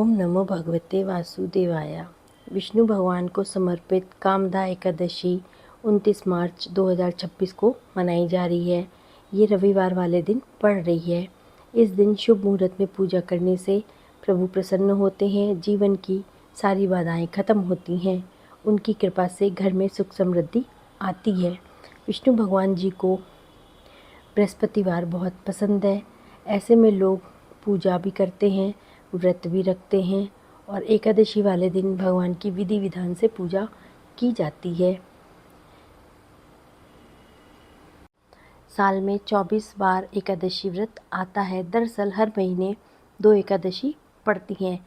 ओम नमो भगवते वासुदेवाय। विष्णु भगवान को समर्पित कामदा एकादशी 29 मार्च 2026 को मनाई जा रही है। ये रविवार वाले दिन पड़ रही है। इस दिन शुभ मुहूर्त में पूजा करने से प्रभु प्रसन्न होते हैं, जीवन की सारी बाधाएं खत्म होती हैं, उनकी कृपा से घर में सुख समृद्धि आती है। विष्णु भगवान जी को बृहस्पतिवार बहुत पसंद है। ऐसे में लोग पूजा भी करते हैं, व्रत भी रखते हैं और एकादशी वाले दिन भगवान की विधि विधान से पूजा की जाती है। साल में 24 बार एकादशी व्रत आता है। दरअसल हर महीने 2 एकादशी पड़ती हैं।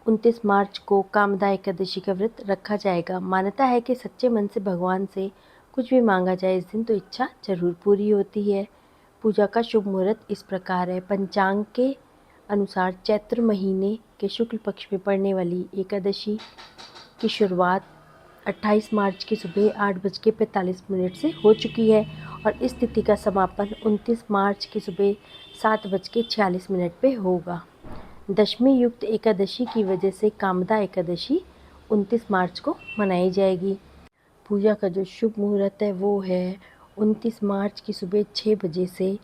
29 मार्च को कामदा एकादशी का व्रत रखा जाएगा। मान्यता है कि सच्चे मन से भगवान से कुछ भी मांगा जाए इस दिन तो इच्छा जरूर पूरी होती है। पूजा का शुभ मुहूर्त इस प्रकार है। पंचांग के अनुसार चैत्र महीने के शुक्ल पक्ष में पड़ने वाली एकादशी की शुरुआत 28 मार्च की सुबह 8:45 से हो चुकी है और इस तिथि का समापन 29 मार्च की सुबह 7:46 पे होगा। दशमी युक्त एकादशी की वजह से कामदा एकादशी 29 मार्च को मनाई जाएगी। पूजा का जो शुभ मुहूर्त है वो है 29 मार्च की सुबह 6 बजे से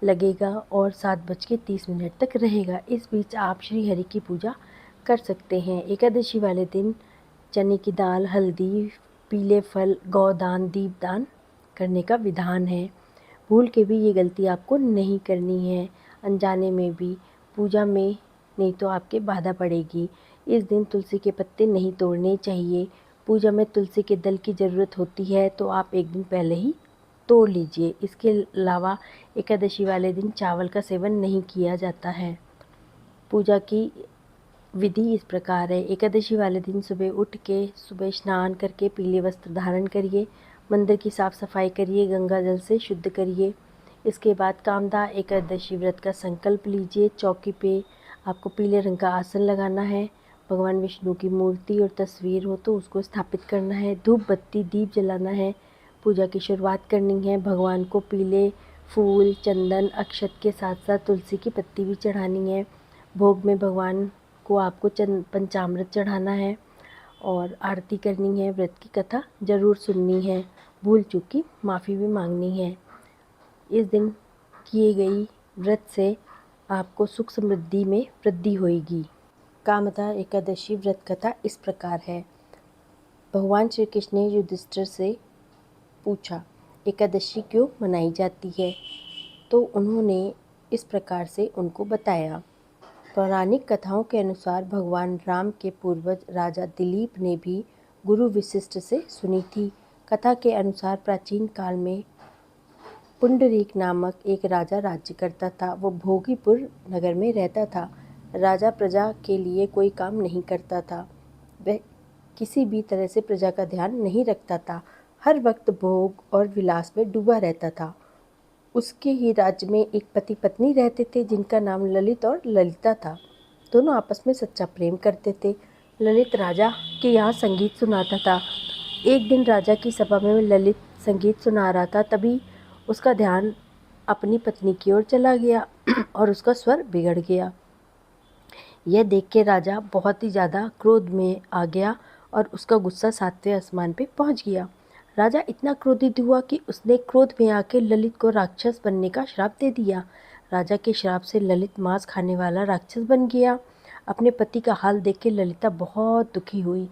लगेगा और 7:30 तक रहेगा। इस बीच आप श्री हरि की पूजा कर सकते हैं। एकादशी वाले दिन चने की दाल, हल्दी, पीले फल, गौदान, दीपदान करने का विधान है। भूल के भी ये गलती आपको नहीं करनी है। अनजाने में भी पूजा में नहीं तो आपके बाधा पड़ेगी। इस दिन तुलसी के पत्ते नहीं तोड़ने चाहिए। पूजा में तुलसी के दल की ज़रूरत होती है तो आप एक दिन पहले ही तोड़ लीजिए। इसके अलावा एकादशी वाले दिन चावल का सेवन नहीं किया जाता है। पूजा की विधि इस प्रकार है। एकादशी वाले दिन सुबह स्नान करके पीले वस्त्र धारण करिए, मंदिर की साफ़ सफाई करिए, गंगा जल से शुद्ध करिए। इसके बाद कामदा एकादशी व्रत का संकल्प लीजिए। चौकी पे आपको पीले रंग का आसन लगाना है। भगवान विष्णु की मूर्ति और तस्वीर हो तो उसको स्थापित करना है। धूप बत्ती दीप जलाना है। पूजा की शुरुआत करनी है। भगवान को पीले फूल, चंदन, अक्षत के साथ साथ तुलसी की पत्ती भी चढ़ानी है। भोग में भगवान को आपको पंचामृत चढ़ाना है और आरती करनी है। व्रत की कथा ज़रूर सुननी है। भूल चूक की माफ़ी भी मांगनी है। इस दिन किए गई व्रत से आपको सुख समृद्धि में वृद्धि होगी। कामदा एकादशी व्रत कथा इस प्रकार है। भगवान श्री कृष्ण ने युधिष्ठिर से पूछा, एकादशी क्यों मनाई जाती है? तो उन्होंने इस प्रकार से उनको बताया। पौराणिक कथाओं के अनुसार भगवान राम के पूर्वज राजा दिलीप ने भी गुरु वशिष्ठ से सुनी थी। कथा के अनुसार प्राचीन काल में पुंडरीक नामक एक राजा राज्य करता था। वो भोगीपुर नगर में रहता था। राजा प्रजा के लिए कोई काम नहीं करता था। वह किसी भी तरह से प्रजा का ध्यान नहीं रखता था। हर वक्त भोग और विलास में डूबा रहता था। उसके ही राज्य में एक पति पत्नी रहते थे जिनका नाम ललित और ललिता था। दोनों आपस में सच्चा प्रेम करते थे। ललित राजा के यहाँ संगीत सुनाता था। एक दिन राजा की सभा में ललित संगीत सुना रहा था, तभी उसका ध्यान अपनी पत्नी की ओर चला गया और उसका स्वर बिगड़ गया। यह देख के राजा बहुत ही ज़्यादा क्रोध में आ गया और उसका गुस्सा 7वें आसमान पे पहुंच गया। राजा इतना क्रोधित हुआ कि उसने क्रोध में आके ललित को राक्षस बनने का श्राप दे दिया। राजा के श्राप से ललित मांस खाने वाला राक्षस बन गया। अपने पति का हाल देख के ललिता बहुत दुखी हुई,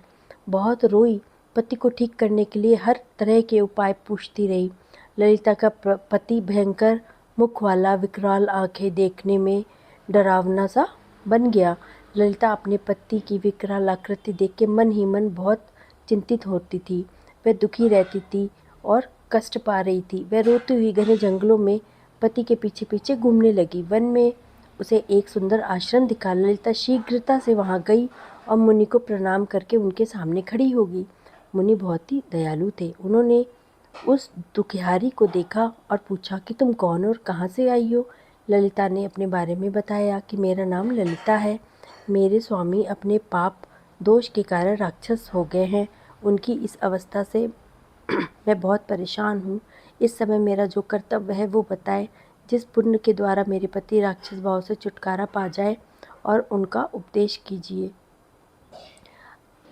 बहुत रोई। पति को ठीक करने के लिए हर तरह के उपाय पूछती रही। ललिता का पति भयंकर मुख वाला, विकराल आंखें, देखने में डरावना सा बन गया। ललिता अपने पति की विकराल आकृति देख के मन ही मन बहुत चिंतित होती थी। वह दुखी रहती थी और कष्ट पा रही थी। वह रोती हुई घने जंगलों में पति के पीछे पीछे घूमने लगी। वन में उसे एक सुंदर आश्रम दिखा। ललिता शीघ्रता से वहां गई और मुनि को प्रणाम करके उनके सामने खड़ी हो गई। मुनि बहुत ही दयालु थे। उन्होंने उस दुखियारी को देखा और पूछा कि तुम कौन और कहाँ से आई हो? ललिता ने अपने बारे में बताया कि मेरा नाम ललिता है। मेरे स्वामी अपने पाप दोष के कारण राक्षस हो गए हैं। उनकी इस अवस्था से मैं बहुत परेशान हूँ। इस समय मेरा जो कर्तव्य है वो बताएं। जिस पुण्य के द्वारा मेरे पति राक्षस भाव से छुटकारा पा जाए और उनका उपदेश कीजिए।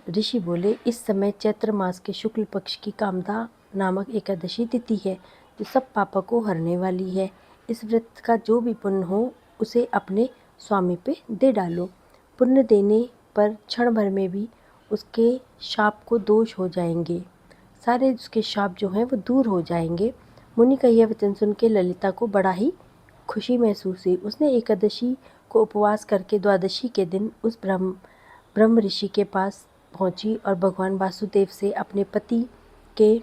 ऋषि बोले, इस समय चैत्र मास के शुक्ल पक्ष की कामदा नामक एकादशी तिथि है, जो सब पापों को हरने वाली है। इस व्रत का जो भी पुण्य हो उसे अपने स्वामी पे दे डालो। पुण्य देने पर क्षण भर में भी उसके शाप को दोष हो जाएंगे, सारे उसके शाप जो हैं वो दूर हो जाएंगे। मुनि का यह वचन सुन के ललिता को बड़ा ही खुशी महसूस हुई। उसने एकादशी को उपवास करके द्वादशी के दिन उस ब्रह्म ऋषि के पास पहुंची और भगवान वासुदेव से अपने पति के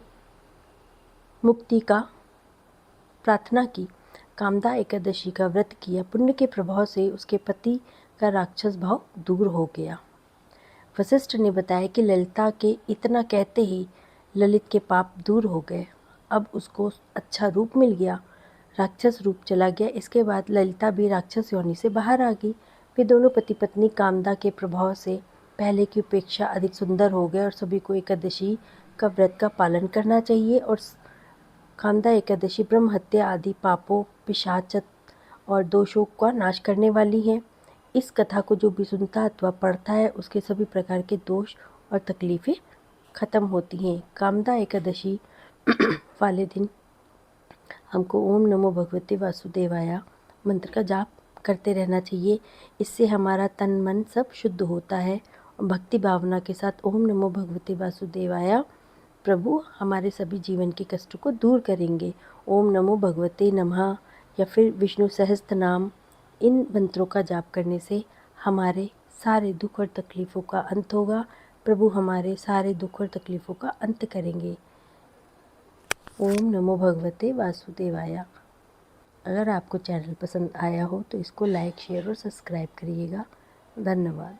मुक्ति का प्रार्थना की। कामदा एकादशी का व्रत किया। पुण्य के प्रभाव से उसके पति का राक्षस भाव दूर हो गया। वशिष्ठ ने बताया कि ललिता के इतना कहते ही ललित के पाप दूर हो गए। अब उसको अच्छा रूप मिल गया, राक्षस रूप चला गया। इसके बाद ललिता भी राक्षस योनि से बाहर आ गई। वे दोनों पति पत्नी कामदा के प्रभाव से पहले की अपेक्षा अधिक सुंदर हो गए और सभी को एकादशी का व्रत का पालन करना चाहिए। और कामदा एकादशी ब्रह्म हत्या आदि पापों, पिशाच और दोषों का नाश करने वाली है। इस कथा को जो भी सुनता अथवा पढ़ता है उसके सभी प्रकार के दोष और तकलीफ़ें खत्म होती हैं। कामदा एकादशी वाले दिन हमको ओम नमो भगवते वासुदेवाय मंत्र का जाप करते रहना चाहिए। इससे हमारा तन मन सब शुद्ध होता है। और भक्ति भावना के साथ ओम नमो भगवते वासुदेवाय प्रभु हमारे सभी जीवन के कष्टों को दूर करेंगे। ओम नमो भगवते नमः या फिर विष्णु सहस्त्र नाम, इन मंत्रों का जाप करने से हमारे सारे दुख और तकलीफ़ों का अंत होगा। प्रभु हमारे सारे दुख और तकलीफ़ों का अंत करेंगे। ओम नमो भगवते वासुदेवाय। अगर आपको चैनल पसंद आया हो तो इसको लाइक, शेयर और सब्सक्राइब करिएगा। धन्यवाद।